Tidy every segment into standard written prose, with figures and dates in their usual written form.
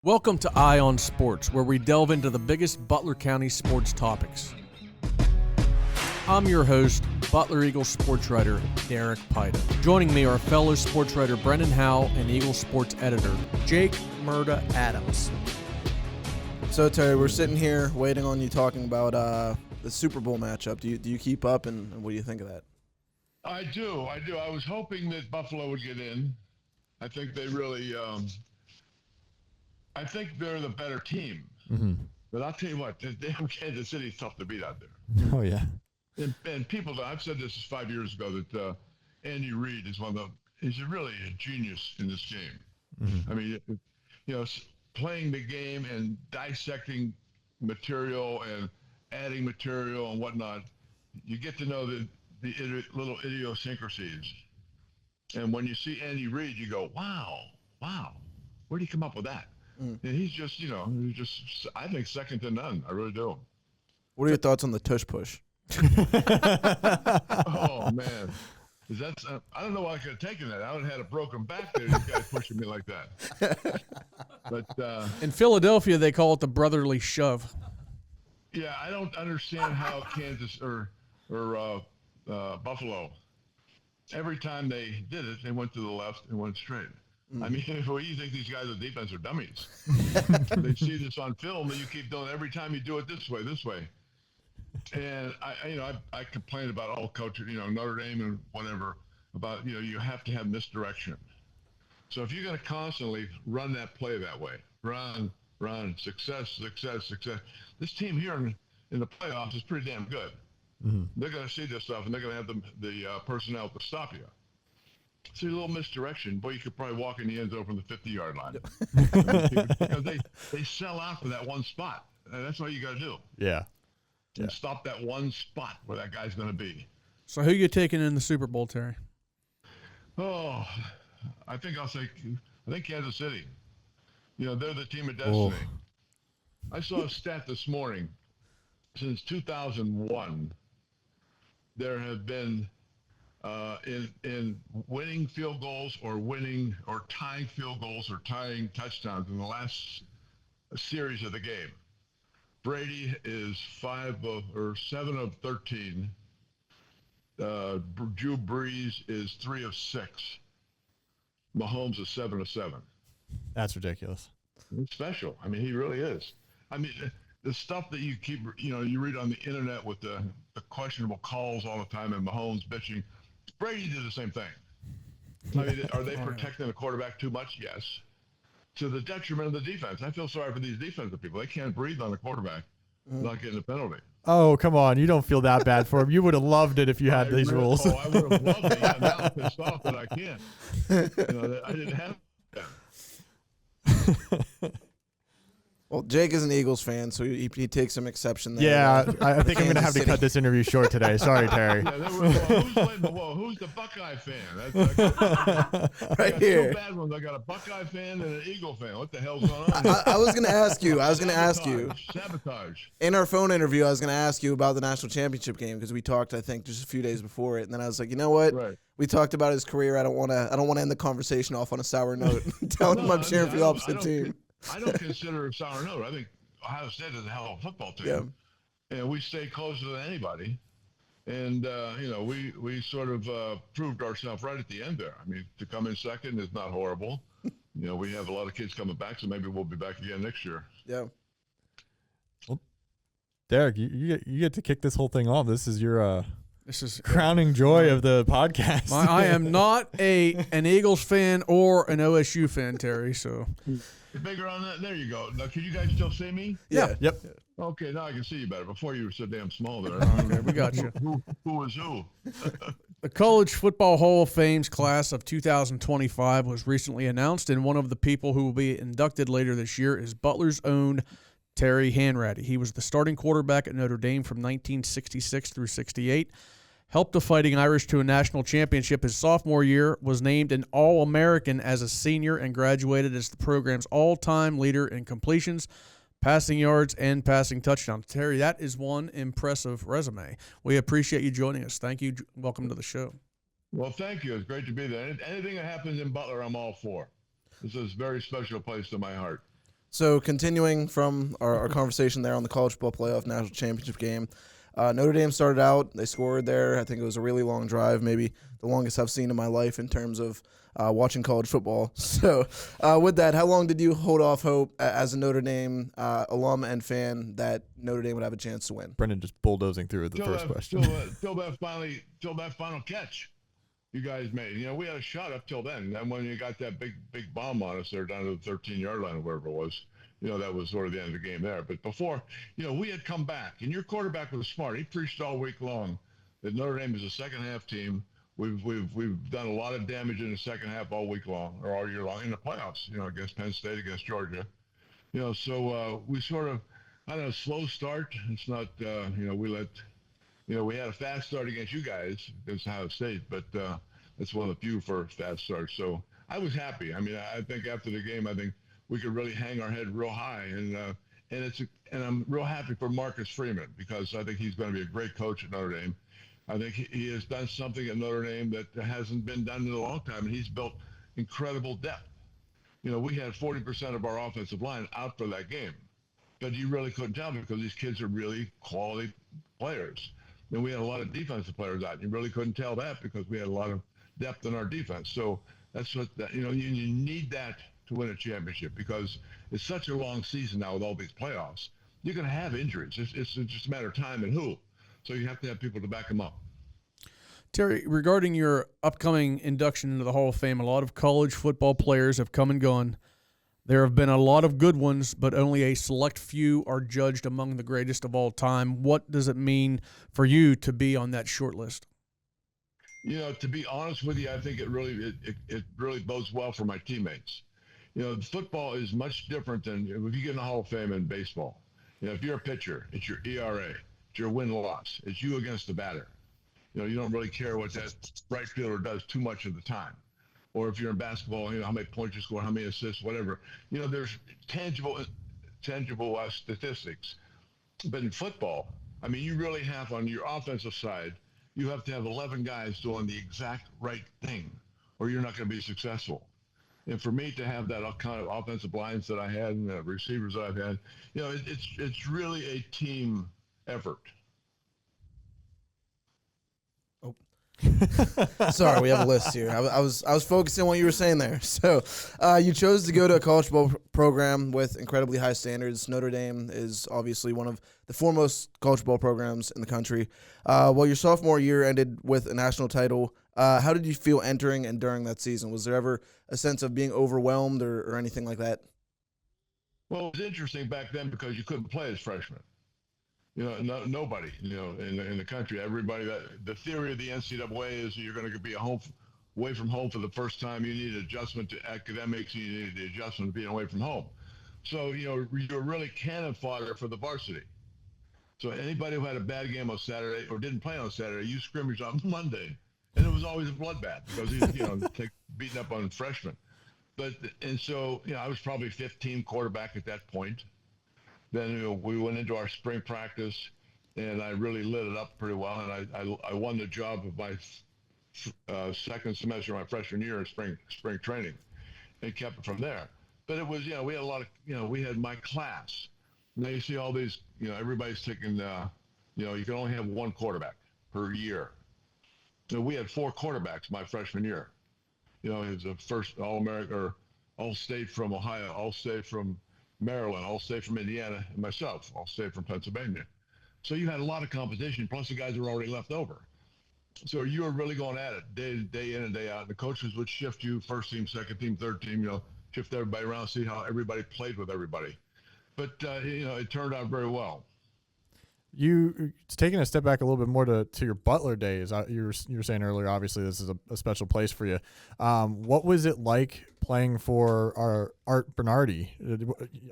Welcome to Eye on Sports, where we delve into the biggest Butler County sports topics. I'm your host, Butler Eagle Sports writer Derek Pyda. Joining me are fellow sports writer Brendan Howe and Eagle Sports editor Jake Merda Adams. So Terry, we're sitting here waiting on you talking about the Super Bowl matchup. Do you keep up, and what do you think of that? I do. I was hoping that Buffalo would get in. I think they really. I think they're the better team. Mm-hmm. But I'll tell you what, damn Kansas City's tough to beat out there. Oh yeah. And people, I've said this 5 years ago that Andy Reid is he's really a genius in this game. Mm-hmm. I mean, playing the game and dissecting material and adding material and whatnot, you get to know the little idiosyncrasies. And when you see Andy Reid, you go, wow, where'd he come up with that? And he's just, I think second to none. I really do. What are your thoughts on the tush push? Oh, man. I don't know why I could have taken that. I would have had a broken back there. These guys pushing me like that. But in Philadelphia, they call it the brotherly shove. Yeah, I don't understand how Kansas or Buffalo, every time they did it, they went to the left and went straight. I mean, what do you think these guys on defense are dummies? They see this on film, and you keep doing it every time you do it this way. And I complain about all coaches, Notre Dame and whatever, about you have to have misdirection. So if you're going to constantly run that play that way, run, success. This team here in the playoffs is pretty damn good. Mm-hmm. They're going to see this stuff, and they're going to have the personnel to stop you. So a little misdirection, boy, you could probably walk in the end zone from the 50-yard line. Because they sell out for that one spot. And that's what you got to do. Yeah. And stop that one spot where that guy's going to be. So who you taking in the Super Bowl, Terry? Oh, I think Kansas City. They're the team of destiny. Oh. I saw a stat this morning. Since 2001, there have been in winning field goals or tying field goals or tying touchdowns in the last series of the game. Brady is 7 of 13. Drew Brees is 3 of 6. Mahomes is 7 of 7. That's ridiculous. It's special. I mean, he really is. I mean, the stuff that you keep, you read on the internet with the questionable calls all the time and Mahomes bitching. Brady did the same thing. I mean, are they protecting the quarterback too much? Yes. To the detriment of the defense. I feel sorry for these defensive people. They can't breathe on the quarterback without getting a penalty. Oh, come on. You don't feel that bad for him. You would have loved it if you had these rules. Oh, I would have loved it. Yeah, now I'm pissed off that I can't. I didn't have that. Well, Jake is an Eagles fan, so he takes some exception there. Yeah, I think I'm going to have to cut this interview short today. Sorry, Terry. Yeah, who's the Buckeye fan? Right here. Two bad ones. I got a Buckeye fan and an Eagle fan. What the hell's going on? I was going to ask you. Sabotage. In our phone interview, I was going to ask you about the national championship game because we talked, I think, just a few days before it, and then I was like, you know what? Right. We talked about his career. I don't want to end the conversation off on a sour note. Telling him I'm cheering for the opposite team. I don't consider it a sour note. I think Ohio State is a hell of a football team. Yeah. And we stay closer than anybody. And, we sort of proved ourselves right at the end there. I mean, to come in second is not horrible. We have a lot of kids coming back, so maybe we'll be back again next year. Yeah. Well, Derek, you get to kick this whole thing off. This is your crowning joy of the podcast. I am not an Eagles fan or an OSU fan, Terry, so... Bigger on that. There you go. Now, can you guys still see me? Yeah. Yep. Okay, now I can see you better. Before you were so damn small there. Okay, we got you. Who was who? The College Football Hall of Fame's class of 2025 was recently announced, and one of the people who will be inducted later this year is Butler's own Terry Hanratty. He was the starting quarterback at Notre Dame from 1966 through 68. Helped the Fighting Irish to a national championship his sophomore year, was named an All-American as a senior, and graduated as the program's all-time leader in completions, passing yards, and passing touchdowns. Terry, that is one impressive resume. We appreciate you joining us. Thank you. Welcome to the show. Well, thank you. It's great to be there. Anything that happens in Butler, I'm all for. This is a very special place to my heart. So continuing from our conversation there on the college football playoff national championship game, Notre Dame started out. They scored there. I think it was a really long drive, maybe the longest I've seen in my life in terms of watching college football. So with that, how long did you hold off hope as a Notre Dame alum and fan that Notre Dame would have a chance to win? Brendan just bulldozing through the first question. Till that final catch you guys made. We had a shot up till then. And when you got that big bomb on us there down to the 13-yard line or wherever it was, that was sort of the end of the game there. But before, we had come back. And your quarterback was smart. He preached all week long that Notre Dame is a second-half team. We've done a lot of damage in the second half all week long or all year long in the playoffs, against Penn State, against Georgia. So we sort of had a slow start. It's not, we had a fast start against you guys against Ohio State, but that's one of the few for fast starts. So I was happy. I mean, I think after the game, I think we could really hang our head real high, and I'm real happy for Marcus Freeman because I think he's going to be a great coach at Notre Dame. I think he has done something at Notre Dame that hasn't been done in a long time, and he's built incredible depth. We had 40% of our offensive line out for that game, but you really couldn't tell because these kids are really quality players. And we had a lot of defensive players out. You really couldn't tell that because we had a lot of depth in our defense. So that's what you need that to win a championship because it's such a long season now with all these playoffs. You're going to have injuries. It's just a matter of time and who. So you have to have people to back them up. Terry, regarding your upcoming induction into the Hall of Fame, a lot of college football players have come and gone. There have been a lot of good ones, but only a select few are judged among the greatest of all time. What does it mean for you to be on that short list? To be honest with you, I think it really bodes well for my teammates. Football is much different than if you get in the Hall of Fame in baseball. If you're a pitcher, it's your ERA, it's your win-loss, it's you against the batter. You don't really care what that right fielder does too much of the time. Or if you're in basketball, how many points you score, how many assists, whatever. There's tangible statistics. But in football, I mean, you really have on your offensive side, you have to have 11 guys doing the exact right thing, or you're not going to be successful. And for me to have that kind of offensive lines that I had and the receivers that I've had, it's really a team effort. Sorry, we have a list here. I was focusing on what you were saying there. So you chose to go to a college football program with incredibly high standards. Notre Dame is obviously one of the foremost college football programs in the country. Well, your sophomore year ended with a national title. How did you feel entering and during that season? Was there ever a sense of being overwhelmed or anything like that? Well, it was interesting back then because you couldn't play as freshmen. Nobody, in the country, everybody. The theory of the NCAA is you're going to be away from home for the first time. You need adjustment to academics. You need the adjustment to being away from home. So, you're really cannon fodder for the varsity. So anybody who had a bad game on Saturday or didn't play on Saturday, you scrimmaged on Monday. And it was always a bloodbath because he's, beating up on freshmen. So I was probably 15 quarterback at that point. Then we went into our spring practice, and I really lit it up pretty well. And I won the job of my second semester of my freshman year in spring training, and kept it from there. But it was, we had a lot of, we had my class. Now you see all these, everybody's taking, you can only have one quarterback per year. So we had 4 quarterbacks my freshman year. He was the first All-American or All-State from Ohio, All-State from Maryland, All-State from Indiana, and myself, All-State from Pennsylvania. So you had a lot of competition, plus the guys were already left over. So you were really going at it day in and day out. The coaches would shift you, first team, second team, third team, shift everybody around, see how everybody played with everybody. But, it turned out very well. You taking a step back a little bit more to your Butler days. You were saying earlier, obviously this is a special place for you. What was it like playing for our Art Bernardi?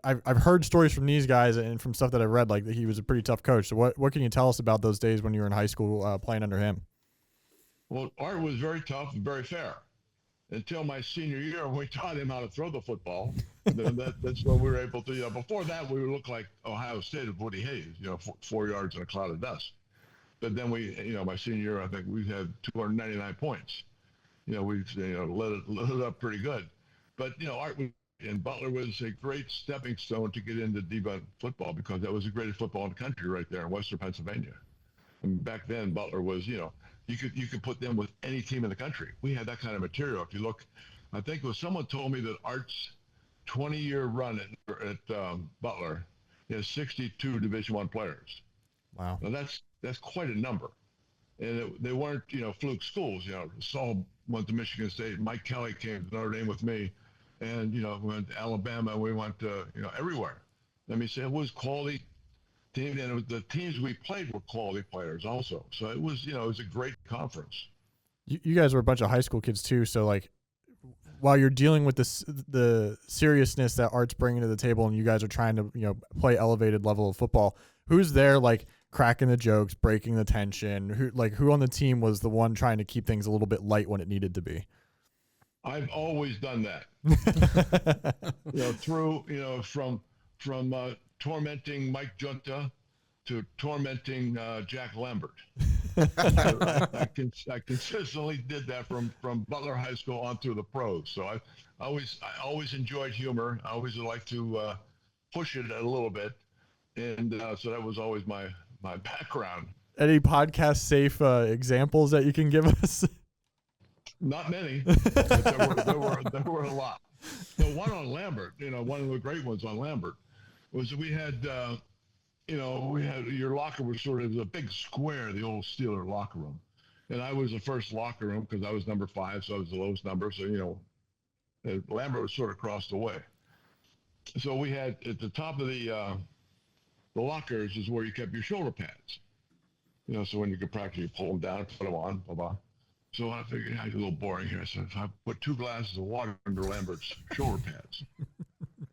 I've heard stories from these guys and from stuff that I've read, like that he was a pretty tough coach. So what can you tell us about those days when you were in high school playing under him? Well, Art was very tough and very fair until my senior year when we taught him how to throw the football. That's what we were able to. Before that, we would look like Ohio State of Woody Hayes, 4 yards in a cloud of dust. But then my senior year, I think we had 299 points. We lit it up pretty good. But Art was And Butler was a great stepping stone to get into D1 football because that was the greatest football in the country right there in Western Pennsylvania. And back then, Butler was, you could put them with any team in the country. We had that kind of material. If you look, I think it was someone told me that Art's 20-year run at Butler has 62 Division I players. Wow. Now that's quite a number. And they weren't, fluke schools. Saul went to Michigan State. Mike Kelly came to Notre Dame with me. And, we went to Alabama. We went to, everywhere. Let me say it was quality team. And the teams we played were quality players also. So it was, it was a great conference. You guys were a bunch of high school kids too. So like, while you're dealing with the seriousness that Art's bringing to the table and you guys are trying to, play elevated level of football, who's there like cracking the jokes, breaking the tension? Who on the team was the one trying to keep things a little bit light when it needed to be? I've always done that. From tormenting Mike Junta to tormenting Jack Lambert. I consistently did that from Butler High School on through the pros. So I always enjoyed humor. I always like to push it a little bit, and so that was always my background. Any podcast safe examples that you can give us? Not many, but there were a lot. The one on Lambert, one of the great ones on Lambert, was we had your locker was sort of a big square, the old Steeler locker room, and I was the first locker room because I was number 5, so I was the lowest number. So Lambert was sort of across the way. So we had at the top of the lockers is where you kept your shoulder pads. So when you could practice, you pull them down, put them on, blah blah. So I figured it's a little boring here. So if I put 2 glasses of water under Lambert's shoulder pads,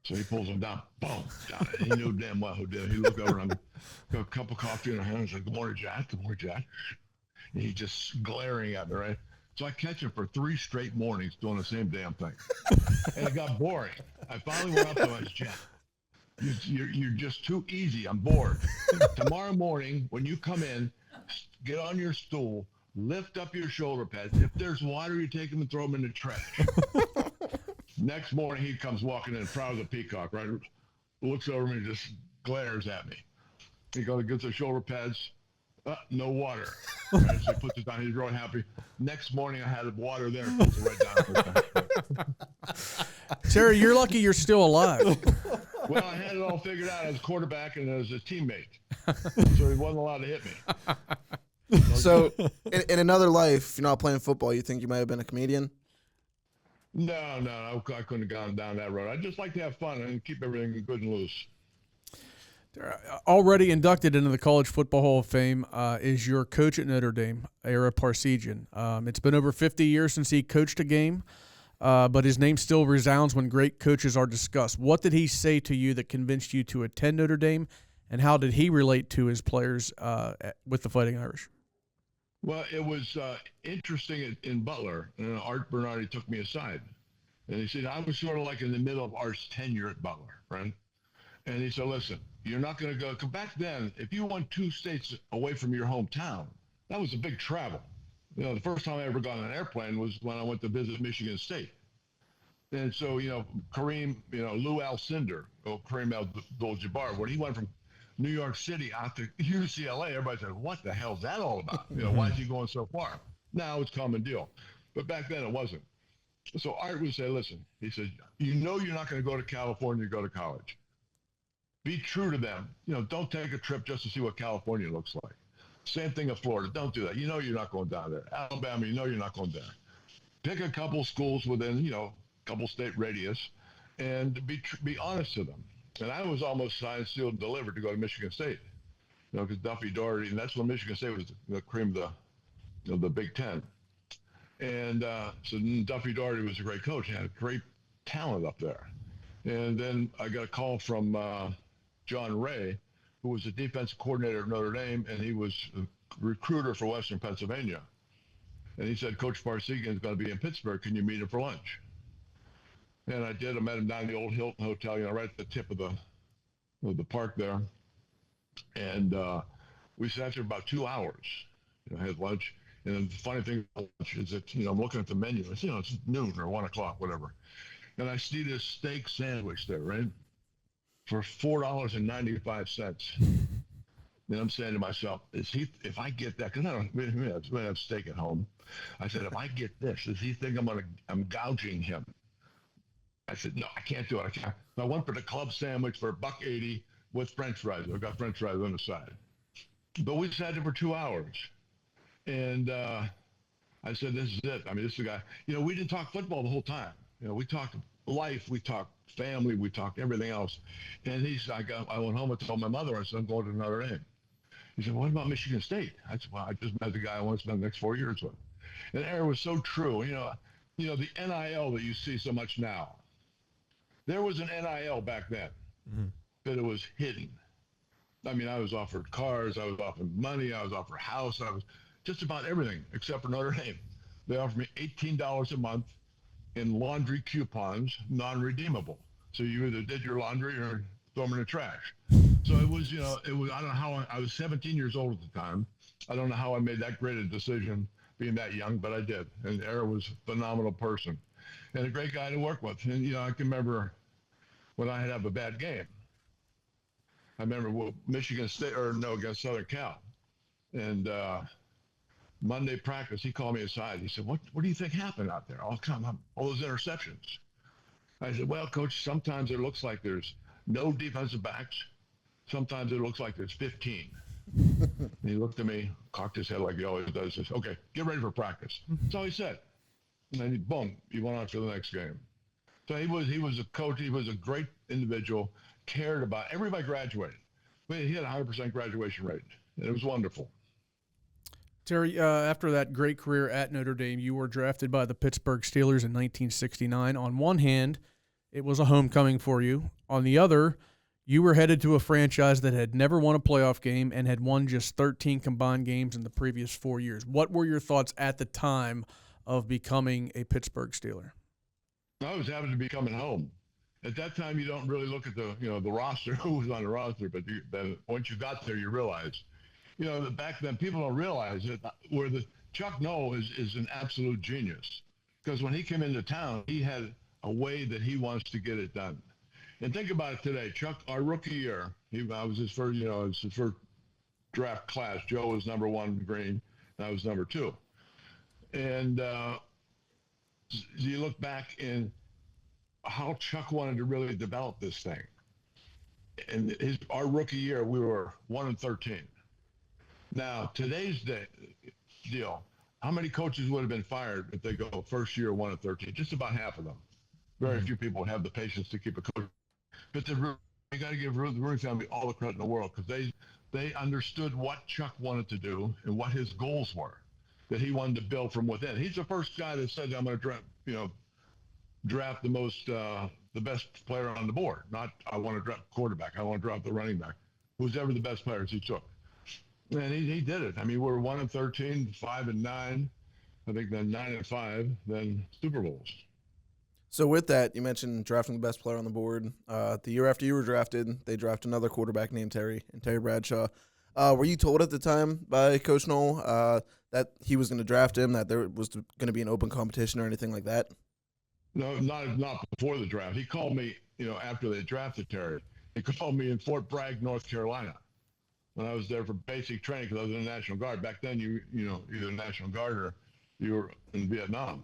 so he pulls them down, boom, down it. He knew damn well who did it. He looked over and got a cup of coffee in her hand and said, "Good morning, Jack. Good morning, Jack." And he's just glaring at me, right? So I catch him for 3 straight mornings doing the same damn thing. And it got boring. I finally went up to him and said, "Jack, you're just too easy. I'm bored. Tomorrow morning, when you come in, get on your stool, lift up your shoulder pads. If there's water, you take them and throw them in the trash." Next morning, he comes walking in, proud as a peacock, right? Looks over me and just glares at me. He goes, gets the shoulder pads. No water. Right, so he puts it down. He's really happy. Next morning, I had water there. Puts it right down. Terry, you're lucky you're still alive. Well, I had it all figured out as a quarterback and as a teammate. So he wasn't allowed to hit me. So, in another life, you're not playing football. You think you might have been a comedian? No, I couldn't have gone down that road. I just like to have fun and keep everything good and loose. Already inducted into the College Football Hall of Fame is your coach at Notre Dame, Ara Parseghian. It's been over 50 years since he coached a game, but his name still resounds when great coaches are discussed. What did he say to you that convinced you to attend Notre Dame, and how did he relate to his players with the Fighting Irish? Well, it was interesting in Butler. Art Bernardi took me aside, and he said, I was sort of like in the middle of Art's tenure at Butler, right? And he said, listen, you're not going to go, because back then, if you went 2 states away from your hometown, that was a big travel. The first time I ever got on an airplane was when I went to visit Michigan State. And so, Kareem, Lou Alcindor, Kareem Abdul-Jabbar, when he went from New York City out to UCLA, everybody said, what the hell's that all about? Why is he going so far? Now it's a common deal. But back then it wasn't. So Art would say, listen, he said, you're not going to go to California to go to college. Be true to them. Don't take a trip just to see what California looks like. Same thing in Florida. Don't do that. You're not going down there. Alabama, you're not going there. Pick a couple schools within, a couple state radius, and be honest to them. And I was almost signed, sealed, and delivered to go to Michigan State, because Duffy Daugherty, and that's when Michigan State was the cream of the Big Ten. And so Duffy Daugherty was a great coach. He had great talent up there. And then I got a call from John Ray, who was the defensive coordinator of Notre Dame, and he was a recruiter for Western Pennsylvania. And he said, Coach Parseghian is going to be in Pittsburgh. Can you meet him for lunch? And I did. I met him down in the old Hilton Hotel, right at the tip of the park there. And we sat there about 2 hours. Had lunch. And the funny thing about lunch is that, I'm looking at the menu. It's, it's noon or 1 o'clock, whatever. and I see this steak sandwich there, right, for $4.95. Then I'm saying to myself, if I get that, because I don't have steak at home. I said, if I get this, does he think I'm gouging him? I said, no, I can't do it. I can't. So I went for the club sandwich for $1.80 with French fries. I got French fries on the side. But we sat there for 2 hours. And I said, this is it. I mean, this is the guy. We didn't talk football the whole time. We talked life, we talked family, we talked everything else. And I went home and told my mother, I said, I'm going to Notre Dame. He said, what about Michigan State? I said, well, I just met the guy I want to spend the next 4 years with. And Aaron was so true. The NIL that you see so much now. There was an NIL back then, but it was hidden. I mean, I was offered cars, I was offered money, I was offered a house, I was just about everything except for Notre Dame. They offered me $18 a month in laundry coupons, non-redeemable. So you either did your laundry or throw them in the trash. So it was, I don't know how I was 17 years old at the time. I don't know how I made that great a decision being that young, but I did. And Aaron was a phenomenal person and a great guy to work with. And, I can remember when I had have a bad game. I remember Michigan State, against Southern Cal. And Monday practice, he called me aside. He said, what do you think happened out there? All those interceptions. I said, well, Coach, sometimes it looks like there's no defensive backs. Sometimes it looks like there's 15. And he looked at me, cocked his head like he always does. Says, okay, get ready for practice. That's all he said. And then he went on to the next game. So he was a coach. He was a great individual, cared about everybody graduated. He had a 100% graduation rate, and it was wonderful. Terry, after that great career at Notre Dame, you were drafted by the Pittsburgh Steelers in 1969. On one hand, it was a homecoming for you. On the other, you were headed to a franchise that had never won a playoff game and had won just 13 combined games in the previous 4 years. What were your thoughts at the time of becoming a Pittsburgh Steeler? I was happy to be coming home. At that time, you don't really look at the roster, who was on the roster, but then once you got there, you realize, back then people don't realize it. Chuck Noll is an absolute genius, because when he came into town, he had a way that he wants to get it done. And think about it today, Chuck, our rookie year, I was his first, it was his first draft class. Joe was number 1 green, and I was number 2. And you look back in how Chuck wanted to really develop this thing. And our rookie year, we were 1-13. Now, today's deal, how many coaches would have been fired if they go first year 1-13? Just about half of them. Very few people would have the patience to keep a coach. But you got to give the Rooney family all the credit in the world, because they understood what Chuck wanted to do and what his goals were, that he wanted to build from within. He's the first guy that said, I'm going to draft the best player on the board. Not I want to draft quarterback. I want to draft the running back. Who's ever the best players he took. And he did it. I mean, we're 1-13, 5-9. I think then 9-5, then Super Bowls. So with that, you mentioned drafting the best player on the board. The year after you were drafted, they drafted another quarterback named Terry Bradshaw. Were you told at the time by Coach Noll that he was going to draft him, that there was going to be an open competition or anything like that? No, not before the draft. He called me, after they drafted Terry. He called me in Fort Bragg, North Carolina, when I was there for basic training, because I was in the National Guard. Back then, either National Guard or you were in Vietnam.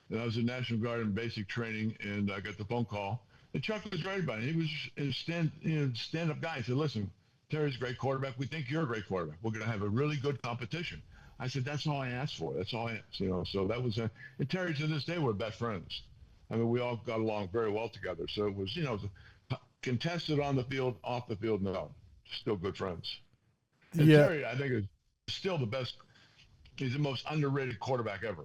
And I was in National Guard in basic training, and I got the phone call. And Chuck was right about it. He was a stand-up guy. He said, listen, Terry's a great quarterback. We think you're a great quarterback. We're going to have a really good competition. I said, that's all I asked for. That's all I asked, So that was and Terry, to this day, we're best friends. I mean, we all got along very well together. So it was, contested on the field, off the field, no. Still good friends. And Yeah. Terry, I think, is still the best. He's the most underrated quarterback ever.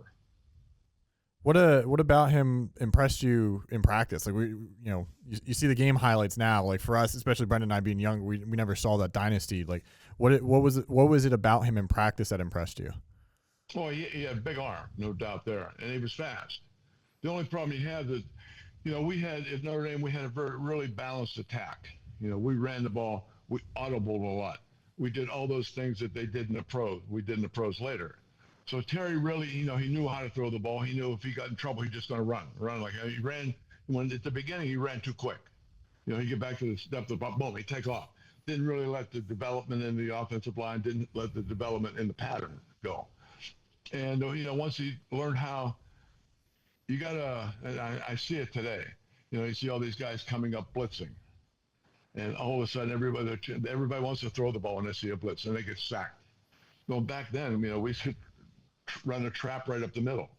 What about him impressed you in practice? Like you see the game highlights now. Like for us, especially Brendan and I being young, we never saw that dynasty. Like what was it about him in practice that impressed you? Well, he had a big arm, no doubt there, and he was fast. The only problem he had is, we had at Notre Dame, we had a really balanced attack. We ran the ball, we audibled a lot. We did all those things that they did in the pros. We did in the pros later. So Terry really, he knew how to throw the ball. He knew if he got in trouble, he's just going to run like he ran. when at the beginning he ran too quick. He get back to the step of the ball, boom, he take off. Didn't really let the development in the offensive line, didn't let the development in the pattern go. And, once he learned how, you got to, and I see it today, you see all these guys coming up blitzing. And all of a sudden, everybody wants to throw the ball when they see a blitz, and they get sacked. Well, back then, we should run a trap right up the middle.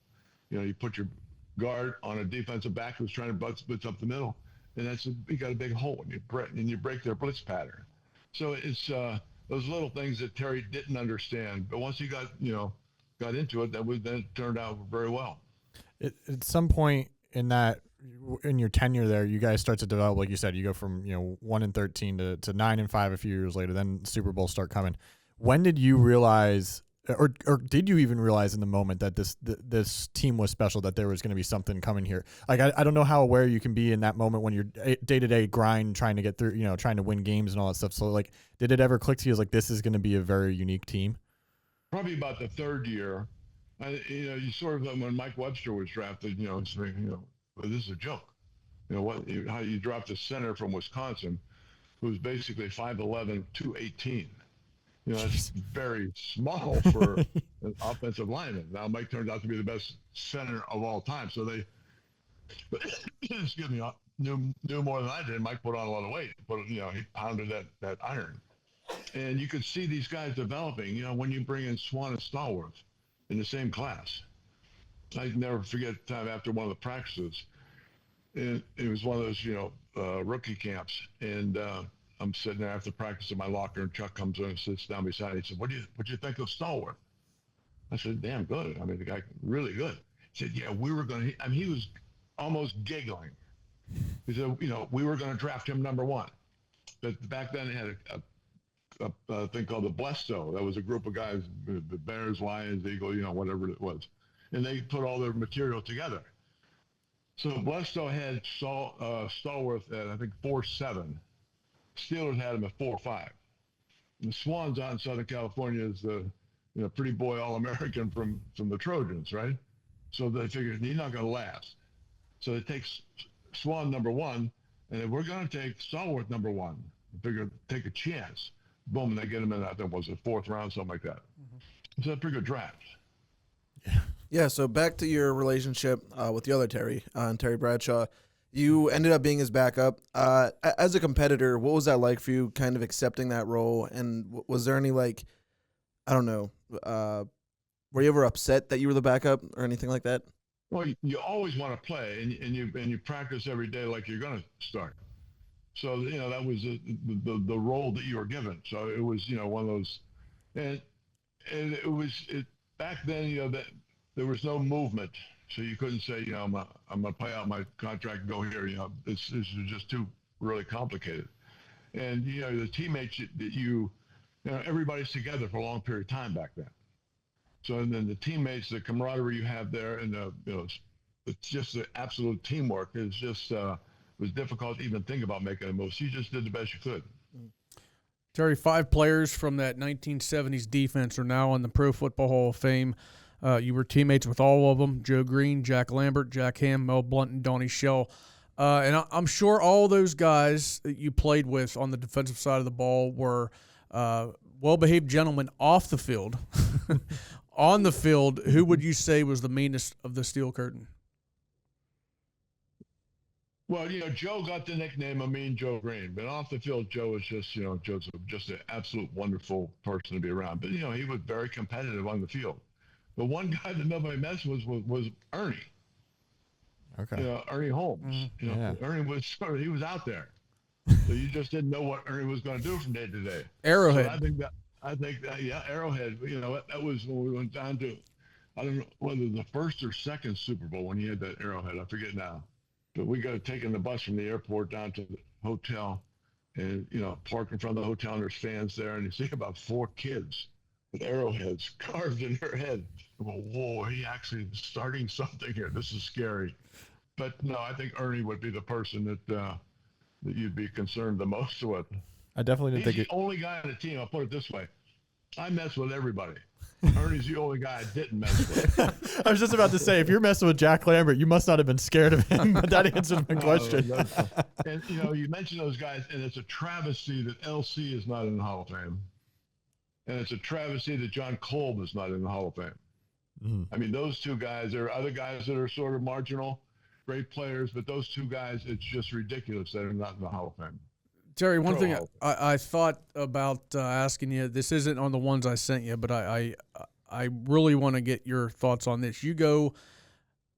You put your guard on a defensive back who's trying to blitz up the middle, and you got a big hole, and you break their blitz pattern. So it's those little things that Terry didn't understand, but once he got into it, then it turned out very well. At some point in your tenure there, you guys start to develop, like you said, you go from 1-13 to 9-5 a few years later. Then Super Bowls start coming. When did you realize, or did you even realize in the moment that this team was special, that there was going to be something coming here? Like I don't know how aware you can be in that moment when you're day-to-day grind, trying to get through, trying to win games and all that stuff. So like, did it ever click to you as like, this is going to be a very unique team? Probably about the third year. You sort of, when Mike Webster was drafted, it's like, well, this is a joke. How you dropped a center from Wisconsin who's basically 5'11", 218. That's very small for an offensive lineman. Now, Mike turned out to be the best center of all time. So they, excuse me, knew more than I did. Mike put on a lot of weight. He pounded that iron. And you could see these guys developing, when you bring in Swan and Stallworth in the same class. I never forget the time after one of the practices. And it was one of those, rookie camps. And I'm sitting there after practice in my locker, and Chuck comes in and sits down beside me. He said, "What do you think of Stallworth?" I said, "Damn good. I mean, the guy really good." He said, "Yeah, we were going to." I mean, he was almost giggling. He said, "We were going to draft him number 1." But back then, they had a thing called the Blesto. That was a group of guys, the Bears, Lions, Eagle, whatever it was, and they put all their material together. So Blesto had Stallworth at, I think, 4'7". Steelers had him at 4'5". The Swans out in Southern California is the pretty boy All-American from the Trojans, right? So they figured he's not going to last. So they take Swan number 1, and if we're going to take Stallworth number 1, they figured take a chance. Boom, and they get him in, I think, was it 4th round, something like that. Mm-hmm. So a pretty good draft. Yeah, so back to your relationship with the other Terry, and Terry Bradshaw. You ended up being his backup. As a competitor, what was that like for you, kind of accepting that role? And was there any, like, I don't know, were you ever upset that you were the backup or anything like that? Well, you always want to play, and you practice every day like you're going to start. So, that was the role that you were given. So it was, one of those, and it was back then, that there was no movement. So you couldn't say, I'm going to play out my contract and go here. This is just too really complicated. And, the teammates that everybody's together for a long period of time back then. So, and then the teammates, the camaraderie you have there, and it's just the absolute teamwork is just was difficult to even think about making a move. So you just did the best you could. Terry, 5 players from that 1970s defense are now in the Pro Football Hall of Fame. You were teammates with all of them: Joe Green, Jack Lambert, Jack Ham, Mel Blunt, and Donnie Shell. And I'm sure all those guys that you played with on the defensive side of the ball were well-behaved gentlemen off the field. On the field, who would you say was the meanest of the Steel Curtain? Well, Joe got the nickname of Mean Joe Green, but off the field, Joe was just, Joe's just an absolute wonderful person to be around. But, he was very competitive on the field. But one guy that nobody messed with was Ernie. Okay. Ernie Holmes. Yeah. Ernie he was out there. So you just didn't know what Ernie was going to do from day to day. Arrowhead. So I think that, Arrowhead, that was when we went down to, I don't know whether the first or second Super Bowl when he had that Arrowhead. I forget now. But we got taking the bus from the airport down to the hotel and, park in front of the hotel, and there's fans there, and you see about 4 kids with arrowheads carved in their head. Well, whoa, he actually is starting something here. This is scary. But no, I think Ernie would be the person that you'd be concerned the most with. I definitely didn't He's think the only guy on the team. I'll put it this way: I mess with everybody. Ernie's the only guy I didn't mess with. I was just about to say, if you're messing with Jack Lambert, you must not have been scared of him. But that answers my question. And you mentioned those guys, and it's a travesty that LC is not in the Hall of Fame, and it's a travesty that John Kolb is not in the Hall of Fame. I mean, those two guys. There are other guys that are sort of marginal, great players, but those two guys, it's just ridiculous that they're not in the Hall of Fame. Terry, one thing I thought about asking you, this isn't on the ones I sent you, but I really want to get your thoughts on this. You go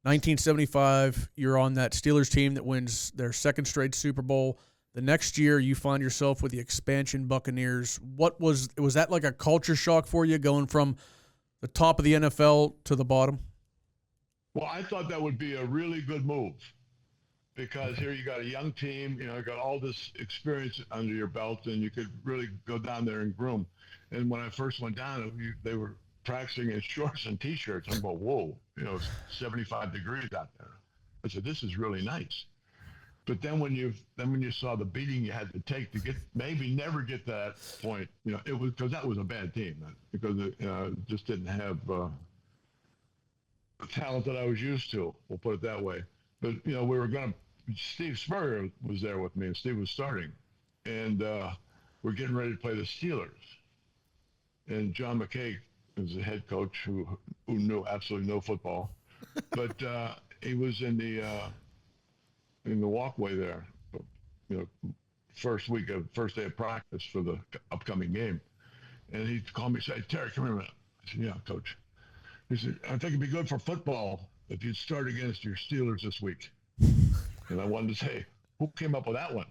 1975, you're on that Steelers team that wins their second straight Super Bowl. The next year, you find yourself with the expansion Buccaneers. Was that like a culture shock for you, going from the top of the NFL to the bottom? Well, I thought that would be a really good move, because here you got a young team, you got all this experience under your belt, and you could really go down there and groom. And when I first went down, they were practicing in shorts and T-shirts. I'm going, whoa, it's 75 degrees out there. I said, this is really nice. But then when you saw the beating you had to take to never get to that point, it was because that was a bad team, because it just didn't have the talent that I was used to. We'll put it that way. But Steve Spurrier was there with me, and Steve was starting, and we're getting ready to play the Steelers. And John McKay is the head coach who knew absolutely no football, but he was in the walkway there, first day of practice for the upcoming game. And he called me and said, Terry, come here a minute. I said, yeah, coach. He said, I think it'd be good for football if you'd start against your Steelers this week. And I wanted to say, who came up with that one?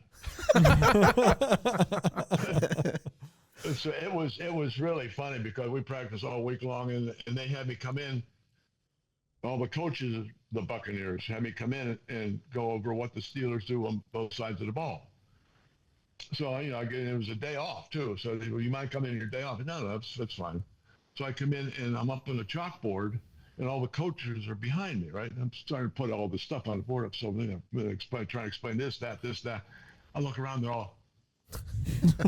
So it was really funny, because we practiced all week long, and they had me come in. All the coaches, the Buccaneers, had me come in and go over what the Steelers do on both sides of the ball. So, it was a day off, too. So, well, you might come in your day off. No, that's fine. So I come in, and I'm up on the chalkboard, and all the coaches are behind me, right? I'm starting to put all the stuff on the board up. So I'm trying to explain this, that. I look around, they're all,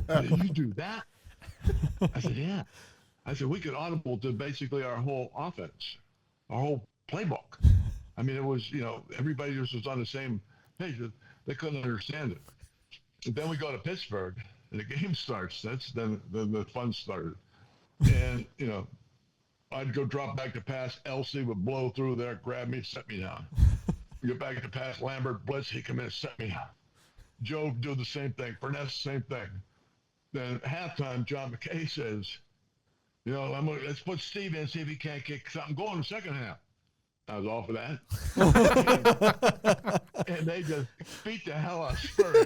did you do that? I said, yeah. I said, we could audible to basically our whole offense, our whole playbook. I mean, it was, everybody just was on the same page. They couldn't understand it. And then we go to Pittsburgh, and the game starts. Then the fun started. And, I'd go drop back to pass. LC would blow through there, grab me, set me down. Get back to pass. Lambert blitz. He'd come in and set me down. Joe do the same thing. Burnett, same thing. Then at halftime, John McKay says, let's put Steve in, see if he can't get something going in the second half. I was all for that. And they just beat the hell out of Spurrier.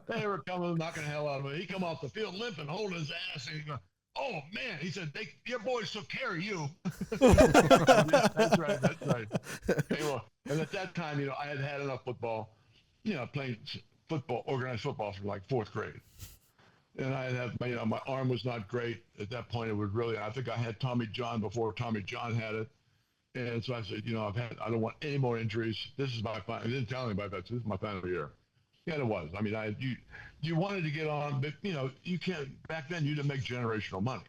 They were coming, knocking the hell out of him. He come off the field limping, holding his ass, and he goes, oh, man. He said, your boys will carry you. That's right. Anyway, and at that time, I had enough football, playing football, organized football from like fourth grade. And I had, my arm was not great at that point. It was really, I think I had Tommy John before Tommy John had it. And so I said, I don't want any more injuries. This is my final. I didn't tell anybody that. This is my final year. Yeah, it was. I mean, you wanted to get on, but you can't. Back then, you didn't make generational money.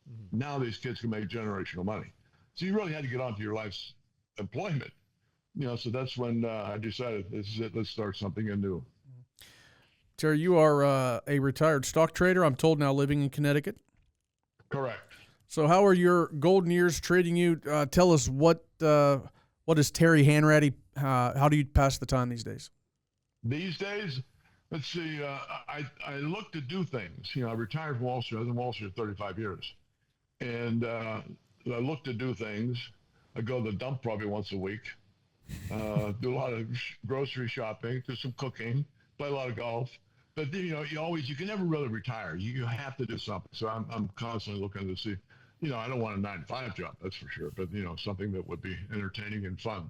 Mm-hmm. Now these kids can make generational money. So you really had to get onto your life's employment. So that's when I decided, this is it. Let's start something anew. Terry, you are a retired stock trader, I'm told, now living in Connecticut. Correct. So how are your golden years treating you? Tell us what is Terry Hanratty? How do you pass the time these days? These days, let's see. I look to do things. I retired from Wall Street. I was in Wall Street 35 years, and I look to do things. I go to the dump probably once a week. Do a lot of grocery shopping. Do some cooking. Play a lot of golf. But you can never really retire. You have to do something. So I'm constantly looking to see. I don't want a 9-to-5 job, that's for sure, but something that would be entertaining and fun.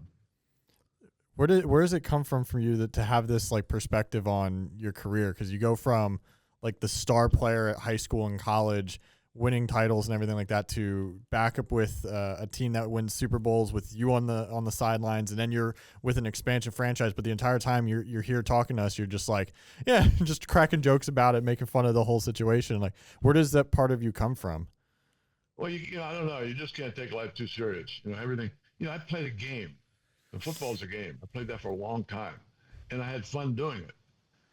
Where does it come from for you to have this like perspective on your career? Because you go from like the star player at high school and college, winning titles and everything like that, to back up with a team that wins Super Bowls with you on the sidelines, and then you're with an expansion franchise. But the entire time you're here talking to us, you're just like, yeah, just cracking jokes about it, making fun of the whole situation. Like, where does that part of you come from? Well, I don't know. You just can't take life too serious. Everything. I played a game. And football's a game. I played that for a long time, and I had fun doing it.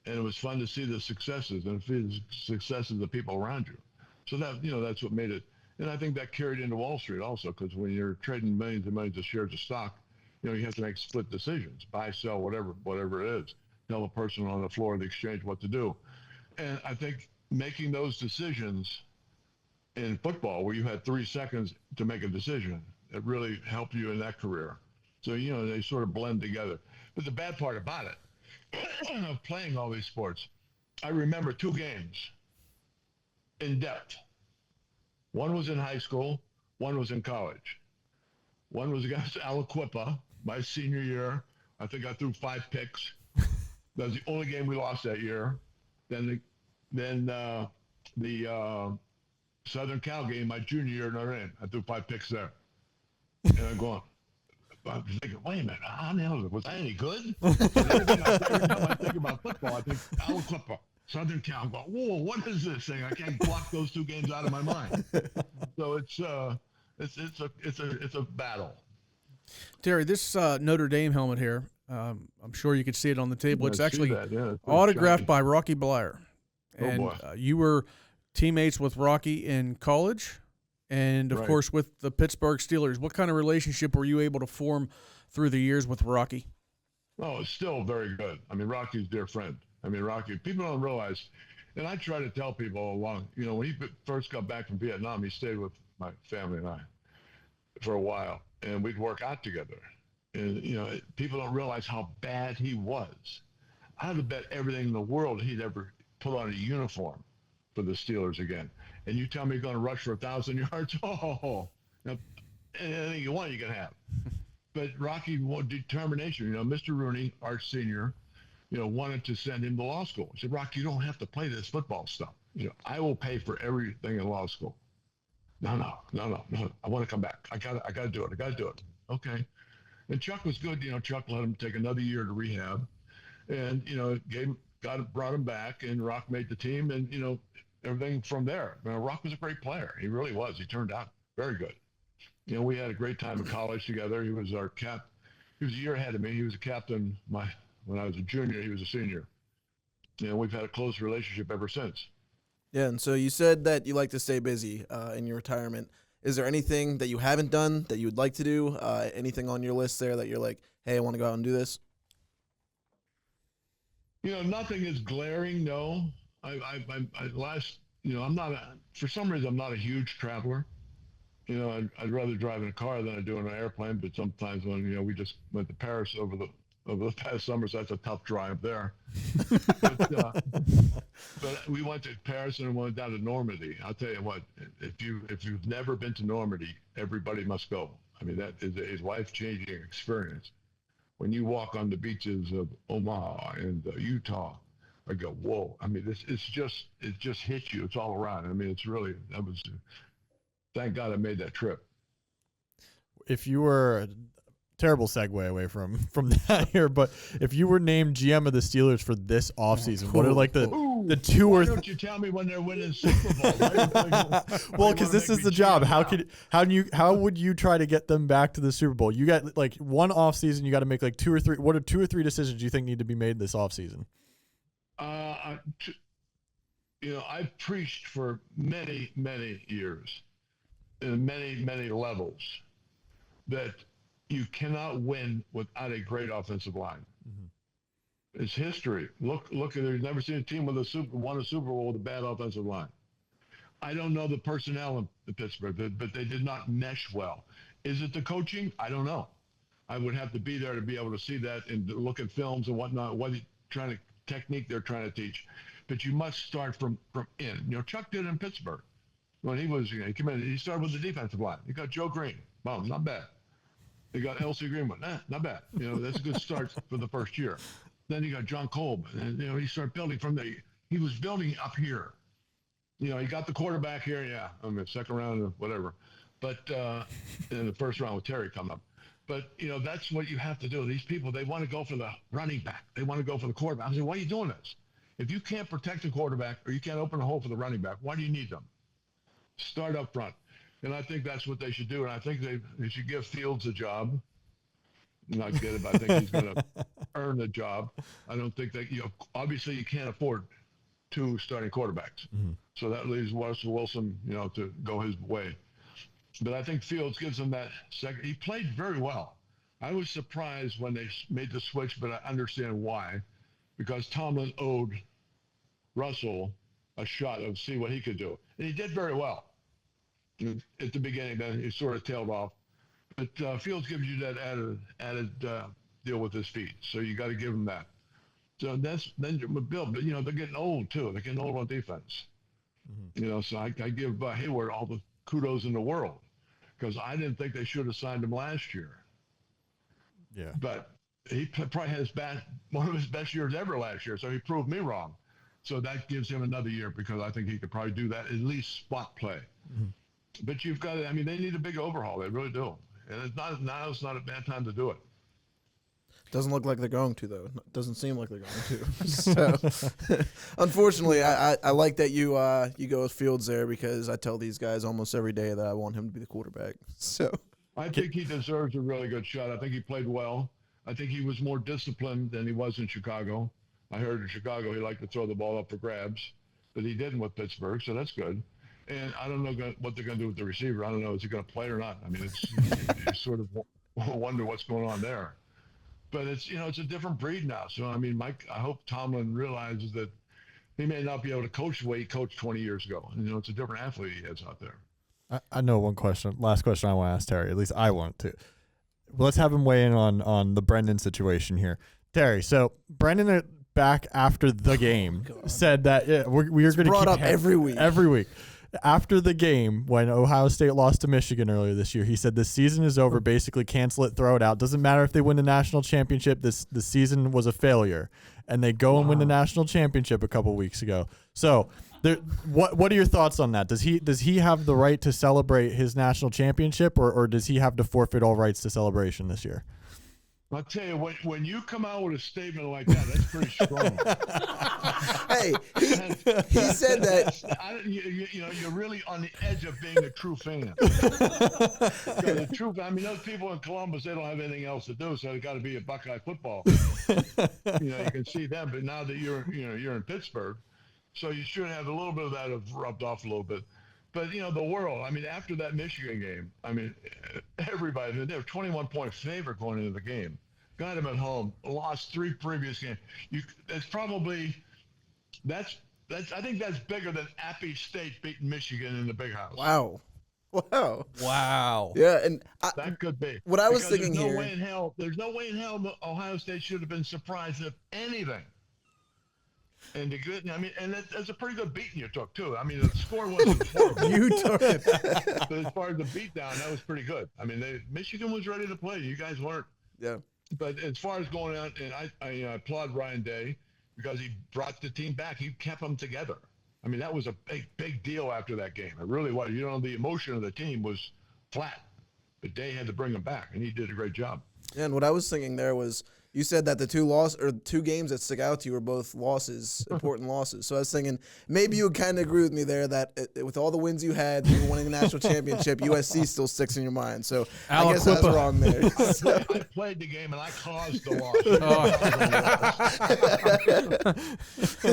And it was fun to see the successes and see the successes of the people around you. So that's what made it. And I think that carried into Wall Street also, because when you're trading millions and millions of shares of stock, you have to make split decisions, buy, sell, whatever it is. Tell the person on the floor of the exchange what to do. And I think making those decisions in football, where you had 3 seconds to make a decision, it really helped you in that career. So, they sort of blend together. But the bad part about it, of playing all these sports, I remember 2 games in depth. One was in high school, one was in college. One was against Aliquippa my senior year. I think I threw 5 picks. That was the only game we lost that year. Then the Southern Cal game my junior year in Notre Dame. I threw 5 picks there. And I'm thinking, wait a minute, how the hell was I any good? Every time I think about football, I think Aliquippa, Southern Cal. I go, whoa, what is this thing? I can't block those 2 games out of my mind. So it's a battle. Terry, this Notre Dame helmet here, I'm sure you could see it on the table. It's actually it's autographed shiny. by Rocky Blyer. And boy. You were teammates with Rocky in college and, of Right. course, with the Pittsburgh Steelers. What kind of relationship were you able to form through the years with Rocky? Oh, it's still very good. I mean, Rocky's a dear friend. I mean, Rocky, people don't realize, and I try to tell people all along, when he first got back from Vietnam, he stayed with my family and I for a while, and we'd work out together. And, people don't realize how bad he was. I'd have bet everything in the world he'd ever put on a uniform for the Steelers again. And you tell me you're going to rush for 1,000 yards? Oh, anything you want, you can have. But Rocky, determination. Mr. Rooney, our senior, wanted to send him to law school. He said, Rocky, you don't have to play this football stuff. I will pay for everything in law school. No. I want to come back. I got to do it. Okay. And Chuck was good. Chuck let him take another year to rehab, and brought him back, and Rock made the team, and everything from there. Rock was a great player. He really was. He turned out very good. We had a great time in college together. He was our cap. He was a year ahead of me. He was a captain when I was a junior. He was a senior. We've had a close relationship ever since. Yeah, and so you said that you like to stay busy in your retirement. Is there anything that you haven't done that you would like to do? Anything on your list there that you're like, hey, I want to go out and do this? Nothing is glaring. No, for some reason, I'm not a huge traveler. I'd rather drive in a car than I do in an airplane. But sometimes when we just went to Paris over the past summer, so that's a tough drive there. But we went to Paris and went down to Normandy. I'll tell you what, if you've never been to Normandy, everybody must go. I mean, that is a life-changing experience. When you walk on the beaches of Omaha and Utah, I go, whoa. I mean, it just hits you. It's all around. I mean, thank God I made that trip. If you were terrible segue away from that here, but if you were named GM of the Steelers for this offseason, what are like the two Why or don't you tell me when they're winning Super Bowl? well, because this is the job. How would you try to get them back to the Super Bowl? You got like one offseason, you got to make like 2 or 3. What are 2 or 3 decisions you think need to be made this offseason? I've preached for many, many years in many, many levels that you cannot win without a great offensive line. Mm-hmm. It's history. Look at it. You've never seen a team won a Super Bowl with a bad offensive line. I don't know the personnel in Pittsburgh, but they did not mesh well. Is it the coaching? I don't know. I would have to be there to be able to see that and look at films and whatnot, what technique they're trying to teach. But you must start from in. Chuck did it in Pittsburgh. When he came in, he started with the defensive line. He got Joe Green. Boom, not bad. They got L.C. Greenwood. Not bad. That's a good start for the first year. Then you got John Kolb. And, he started building he was building up here. He got the quarterback here. Yeah, second round or whatever. But in the first round with Terry coming up. But, that's what you have to do. These people, they want to go for the running back. They want to go for the quarterback. I say, why are you doing this? If you can't protect the quarterback or you can't open a hole for the running back, why do you need them? Start up front. And I think that's what they should do. And I think they should give Fields a job. Not get it, but I think he's going to earn the job. I don't think that, obviously you can't afford 2 starting quarterbacks. Mm-hmm. So that leaves Russell Wilson, to go his way. But I think Fields gives him that second. He played very well. I was surprised when they made the switch, but I understand why. Because Tomlin owed Russell a shot of see what he could do. And he did very well. At the beginning, then he sort of tailed off. But Fields gives you that added deal with his feet. So you got to give him that. So then Bill, but they're getting old too. They're getting old on defense. Mm-hmm. So I give Hayward all the kudos in the world because I didn't think they should have signed him last year. Yeah. But he probably has one of his best years ever last year. So he proved me wrong. So that gives him another year because I think he could probably do that, at least spot play. Mm-hmm. But you've got to, they need a big overhaul. They really do. And it's not a bad time to do it. Doesn't look like they're going to, though. Doesn't seem like they're going to. So, unfortunately, I like that you go with Fields there because I tell these guys almost every day that I want him to be the quarterback. So I think he deserves a really good shot. I think he played well. I think he was more disciplined than he was in Chicago. I heard in Chicago he liked to throw the ball up for grabs, but he didn't with Pittsburgh, so that's good. And I don't know what they're going to do with the receiver. I don't know. Is he going to play or not? It's you sort of wonder what's going on there. But it's a different breed now. So, I hope Tomlin realizes that he may not be able to coach the way he coached 20 years ago. It's a different athlete he has out there. I know last question I want to ask Terry. At least I want to. Let's have him weigh in on the Brendan situation here. Terry, so Brendan back after the game said that we are going to brought keep up every week. Every week. After the game, when Ohio State lost to Michigan earlier this year, he said the season is over, basically cancel it, throw it out. Doesn't matter if they win the national championship. The season was a failure. And they go and win the national championship a couple weeks ago. So what are your thoughts on that? Does he have the right to celebrate his national championship or does he have to forfeit all rights to celebration this year? I'll tell you, when you come out with a statement like that, that's pretty strong. Hey, he said that. You're really on the edge of being a true fan. The truth, those people in Columbus, they don't have anything else to do, so they got to be a Buckeye football. You can see them, but now that you're in Pittsburgh, so you should have a little bit of that have rubbed off a little bit. But, the world, after that Michigan game, everybody, they were 21-point favorite going into the game. Got him at home, lost 3 previous games. I think that's bigger than Appy State beating Michigan in the Big House. Wow. Yeah, and that could be. What I was thinking there's no way in hell Ohio State should have been surprised if anything. And that's a pretty good beating you took too. The score wasn't horrible. You took it. But as far as the beatdown, that was pretty good. Michigan was ready to play. You guys weren't. Yeah. But as far as going out, and I applaud Ryan Day because he brought the team back. He kept them together. That was a big deal after that game. It really was. The emotion of the team was flat. But Day had to bring them back, and he did a great job. Yeah, and what I was thinking there was you said that the 2 games that stick out to you were both losses, important losses. So I was thinking maybe you would kind of agree with me there that with all the wins you had, you were winning the national championship, USC still sticks in your mind. So I guess I was wrong there. I played the game and I caused the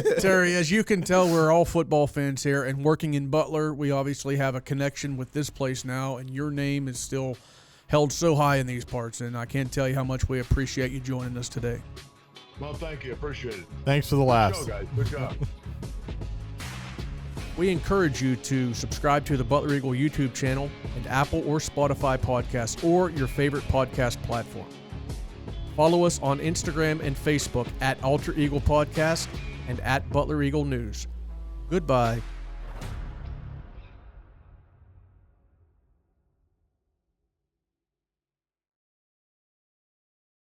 loss. Terry, as you can tell, we're all football fans here, and working in Butler, we obviously have a connection with this place now, and your name is still held so high in these parts, and I can't tell you how much we appreciate you joining us today. Well, thank you. Appreciate it. Thanks for the laughs. Good show, guys. Good job. We encourage you to subscribe to the Butler Eagle YouTube channel and Apple or Spotify podcasts or your favorite podcast platform. Follow us on Instagram and Facebook at Alter Eagle Podcast and at Butler Eagle News. Goodbye.